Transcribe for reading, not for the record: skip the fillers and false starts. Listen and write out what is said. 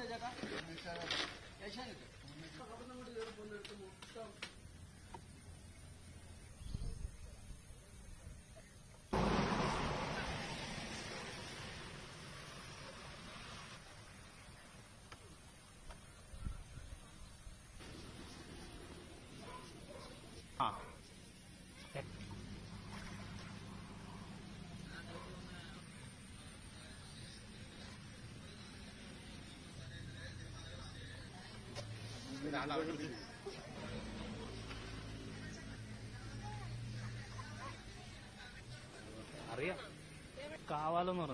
ചേട്ടാ ഏഷ്യാനെറ്റ് അവിടെ അങ്ങോട്ട് കയറി പോകുന്നിടത്ത് മൊത്തം അറിയാം കാവാലെന്ന് പറഞ്ഞു.